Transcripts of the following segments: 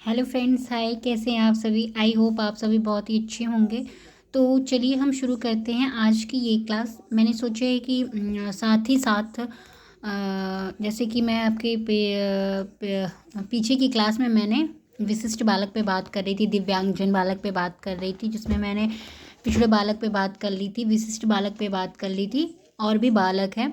Hello friends, हाय। कैसे हैं आप सभी? आई होप आप सभी बहुत ही अच्छे होंगे। तो चलिए हम शुरू करते हैं आज की ये क्लास। मैंने सोचा है कि साथ ही साथ जैसे कि मैं आपके पीछे की क्लास में मैंने विशिष्ट बालक पे बात कर रही थी, दिव्यांगजन बालक पे बात कर रही थी, जिसमें मैंने पिछड़े बालक पे बात कर ली थी, विशिष्ट बालक पे बात कर ली थी। और भी बालक हैं,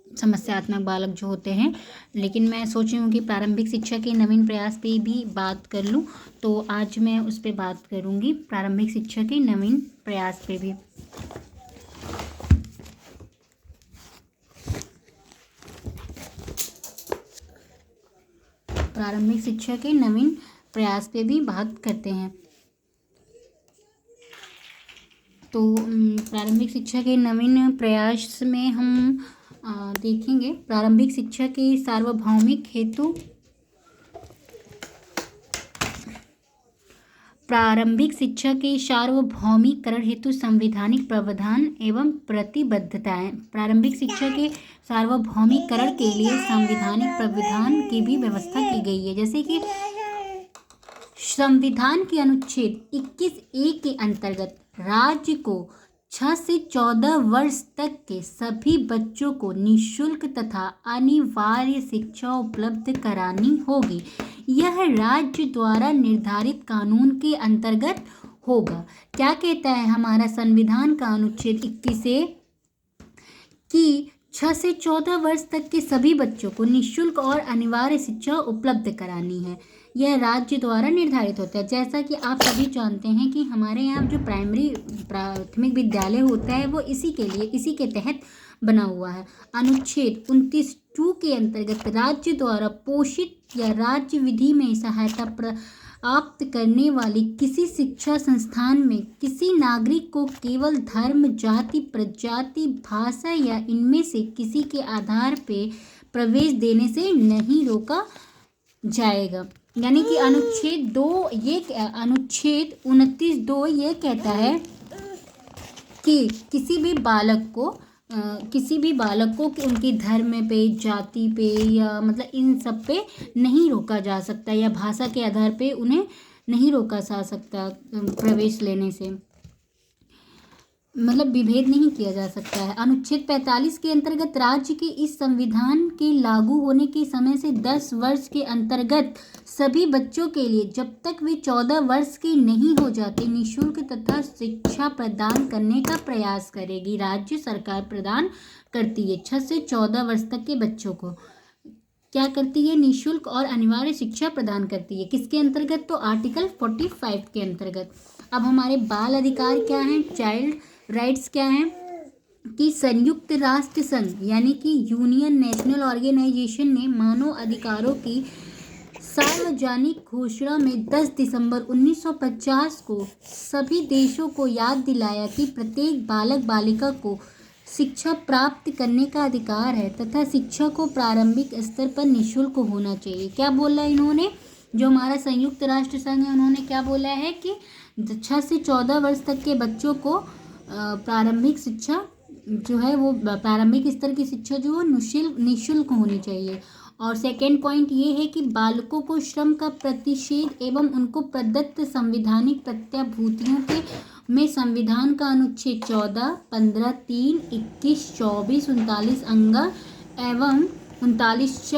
समस्यात्मक बालक जो होते हैं, लेकिन मैं सोच रही हूँ कि प्रारंभिक शिक्षा के नवीन प्रयास पे भी बात कर लूँ। तो आज मैं उस पे बात करूँगी, प्रारंभिक शिक्षा के नवीन प्रयास पे भी। प्रारंभिक शिक्षा के नवीन प्रयास पे भी बात करते हैं। तो प्रारंभिक शिक्षा के नवीन प्रयास में हम देखेंगे प्रारंभिक शिक्षा के सार्वभौमिक हेतु। प्रारंभिक शिक्षा के सार्वभौमिकरण हेतु संवैधानिक प्रावधान एवं प्रतिबद्धताएं। प्रारंभिक शिक्षा के सार्वभौमिकरण के लिए संवैधानिक प्रावधान की भी व्यवस्था की गई है, जैसे कि संविधान के अनुच्छेद 21(a) के अंतर्गत राज्य को 6 से 14 वर्ष तक के सभी बच्चों को निःशुल्क तथा अनिवार्य शिक्षा उपलब्ध करानी होगी। यह राज्य द्वारा निर्धारित कानून के अंतर्गत होगा। क्या कहता है हमारा संविधान का अनुच्छेद 21(a) कि 6 से 14 वर्ष तक के सभी बच्चों को निःशुल्क और अनिवार्य शिक्षा उपलब्ध करानी है। यह राज्य द्वारा निर्धारित होता है। जैसा कि आप सभी जानते हैं कि हमारे यहाँ जो प्राथमिक विद्यालय होता है वो इसी के तहत बना हुआ है। अनुच्छेद 29(2) के अंतर्गत राज्य द्वारा पोषित या राज्य विधि में सहायता प्राप्त करने वाली किसी शिक्षा संस्थान में किसी नागरिक को केवल धर्म, जाति, प्रजाति, भाषा या इनमें से किसी के आधार पर प्रवेश देने से नहीं रोका जाएगा। यानी कि अनुच्छेद 29(2) ये कहता है कि किसी भी बालक को कि उनके धर्म पे, जाति पे या मतलब इन सब पे नहीं रोका जा सकता, या भाषा के आधार पे उन्हें नहीं रोका जा सकता प्रवेश लेने से, मतलब विभेद नहीं किया जा सकता है। अनुच्छेद 45 के अंतर्गत राज्य के इस संविधान के लागू होने के समय से 10 वर्ष के अंतर्गत सभी बच्चों के लिए जब तक वे 14 वर्ष के नहीं हो जाते निःशुल्क तथा शिक्षा प्रदान करने का प्रयास करेगी। राज्य सरकार प्रदान करती है 6 से 14 वर्ष तक के बच्चों को क्या करती है? निःशुल्क और अनिवार्य शिक्षा प्रदान करती है। किसके अंतर्गत? तो आर्टिकल 45 के अंतर्गत। अब हमारे बाल अधिकार क्या हैं, चाइल्ड राइट्स क्या हैं कि संयुक्त राष्ट्र संघ यानी कि यूनियन नेशनल ऑर्गेनाइजेशन ने मानव अधिकारों की सार्वजनिक घोषणा में 10 दिसंबर 1950 को सभी देशों को याद दिलाया कि प्रत्येक बालक बालिका को शिक्षा प्राप्त करने का अधिकार है तथा शिक्षा को प्रारंभिक स्तर पर निःशुल्क होना चाहिए। क्या बोला इन्होंने? जो हमारा संयुक्त राष्ट्र संघ है उन्होंने क्या बोला है कि 6 से 14 वर्ष तक के बच्चों को प्रारंभिक शिक्षा जो है वो प्रारंभिक स्तर की शिक्षा जो है निःशुल्क होनी चाहिए। और सेकेंड पॉइंट ये है कि बालकों को श्रम का प्रतिषेध एवं उनको प्रदत्त संवैधानिक प्रत्याभूतियों के में संविधान का अनुच्छेद 14, 15, 3, 21, 24, 39 अंगा एवं 39,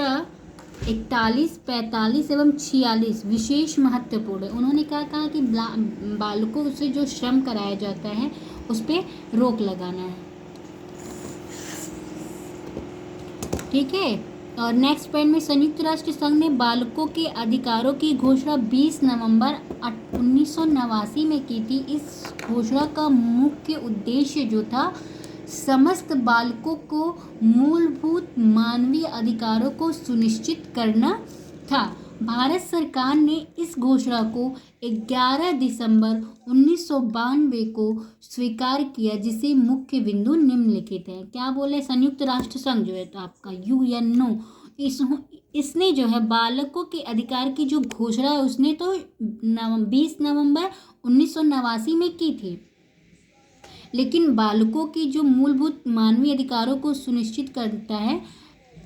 41, 45 एवं 46 विशेष महत्वपूर्ण है। उन्होंने क्या कहा कि बालकों से जो श्रम कराया जाता है उस पर रोक लगाना है। ठीक है। और नेक्स्ट पॉइंट में संयुक्त राष्ट्र संघ ने बालकों के अधिकारों की घोषणा 20 नवंबर 1989 में की थी। इस घोषणा का मुख्य उद्देश्य जो था समस्त बालकों को मूलभूत मानवीय अधिकारों को सुनिश्चित करना था। भारत सरकार ने इस घोषणा को 11 दिसंबर 1992 को स्वीकार किया, जिसे मुख्य बिंदु निम्नलिखित हैं। क्या बोले? संयुक्त राष्ट्र संघ जो है तो आपका यूएनओ इसने जो है बालकों के अधिकार की जो घोषणा है उसने तो 20 नवंबर 1989 में की थी, लेकिन बालकों की जो मूलभूत मानवीय अधिकारों को सुनिश्चित करता है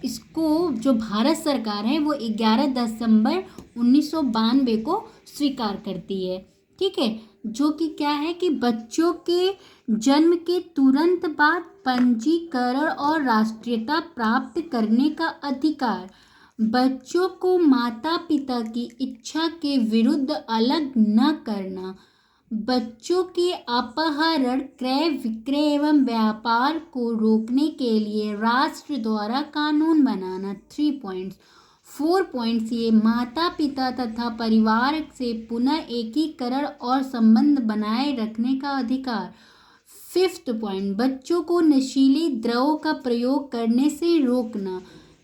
इसको जो भारत सरकार है वो 11 दिसंबर 1992 को स्वीकार करती है। ठीक है, जो कि क्या है कि बच्चों के जन्म के तुरंत बाद पंजीकरण और राष्ट्रीयता प्राप्त करने का अधिकार, बच्चों को माता पिता की इच्छा के विरुद्ध अलग न करना, बच्चों के अपहरण, क्रय विक्रय एवं व्यापार को रोकने के लिए राष्ट्र द्वारा कानून बनाना। 3 पॉइंट्स। 4 पॉइंट्स ये माता पिता तथा परिवार से पुनः एकीकरण और संबंध बनाए रखने का अधिकार। 5th पॉइंट, बच्चों को नशीले द्रव्यों का प्रयोग करने से रोकना।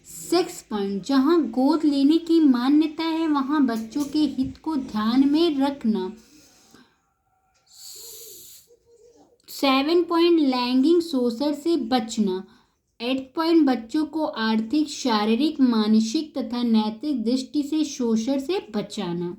6 पॉइंट, जहां गोद लेने की मान्यता है वहां बच्चों के हित को ध्यान में रखना। 7 पॉइंट, लैंगिक शोषण से बचना। 8 पॉइंट, बच्चों को आर्थिक, शारीरिक, मानसिक तथा नैतिक दृष्टि से शोषण से बचाना।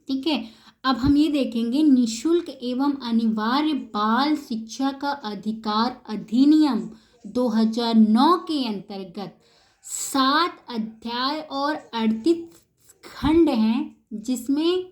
ठीक है, अब हम ये देखेंगे निःशुल्क एवं अनिवार्य बाल शिक्षा का अधिकार अधिनियम 2009 के अंतर्गत 7 अध्याय और 38 खंड हैं, जिसमें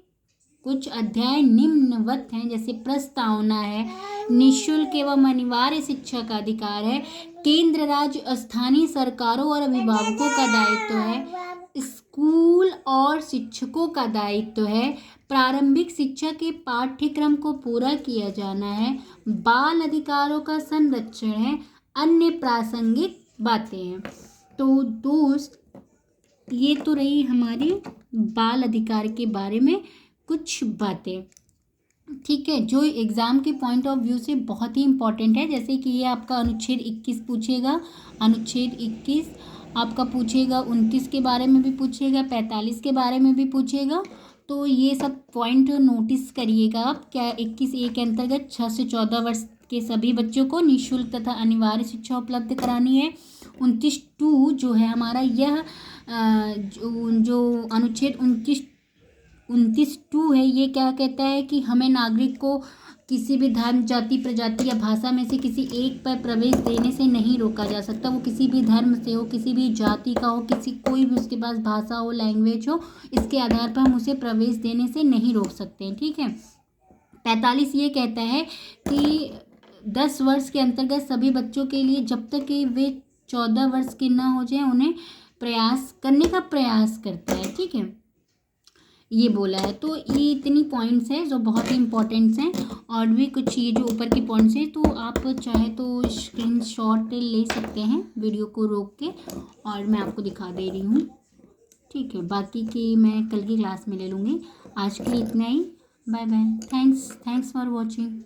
कुछ अध्याय निम्नवत हैं, जैसे प्रस्तावना है, निःशुल्क एवं अनिवार्य शिक्षा का अधिकार है, केंद्र राज्य स्थानीय सरकारों और अभिभावकों का दायित्व है, स्कूल और शिक्षकों का दायित्व है, प्रारंभिक शिक्षा के पाठ्यक्रम को पूरा किया जाना है, बाल अधिकारों का संरक्षण है, अन्य प्रासंगिक बातें हैं। तो दोस्त, ये तो रही हमारी बाल अधिकार के बारे में कुछ बातें। ठीक है, जो एग्ज़ाम के पॉइंट ऑफ व्यू से बहुत ही इम्पॉर्टेंट है, जैसे कि ये आपका अनुच्छेद 21 पूछेगा, अनुच्छेद 21 आपका पूछेगा, 29 के बारे में भी पूछेगा, 45 के बारे में भी पूछेगा। तो ये सब पॉइंट नोटिस करिएगा आप। क्या 21A के अंतर्गत 6 से 14 वर्ष के सभी बच्चों को निःशुल्क तथा अनिवार्य शिक्षा उपलब्ध करानी है। 29(2) जो है हमारा यह जो अनुच्छेद 29(2) है, ये क्या कहता है कि हमें नागरिक को किसी भी धर्म, जाति, प्रजाति या भाषा में से किसी एक पर प्रवेश देने से नहीं रोका जा सकता। वो किसी भी धर्म से हो, किसी भी जाति का हो, कोई भी उसके पास भाषा हो, लैंग्वेज हो, इसके आधार पर हम उसे प्रवेश देने से नहीं रोक सकते हैं। ठीक है। 45 ये कहता है कि 10 वर्ष के अंतर्गत सभी बच्चों के लिए, जब तक कि वे 14 वर्ष के न हो जाए, उन्हें प्रयास करने का प्रयास करता है। ठीक है, ये बोला है। तो ये इतनी पॉइंट्स हैं जो बहुत ही इंपॉर्टेंट्स हैं, और भी कुछ ये जो ऊपर के पॉइंट्स हैं, तो आप चाहे तो स्क्रीनशॉट ले सकते हैं वीडियो को रोक के, और मैं आपको दिखा दे रही हूँ। ठीक है, बाकी की मैं कल की क्लास में ले लूँगी। आज के लिए इतना ही। Bye bye. Thanks for watching.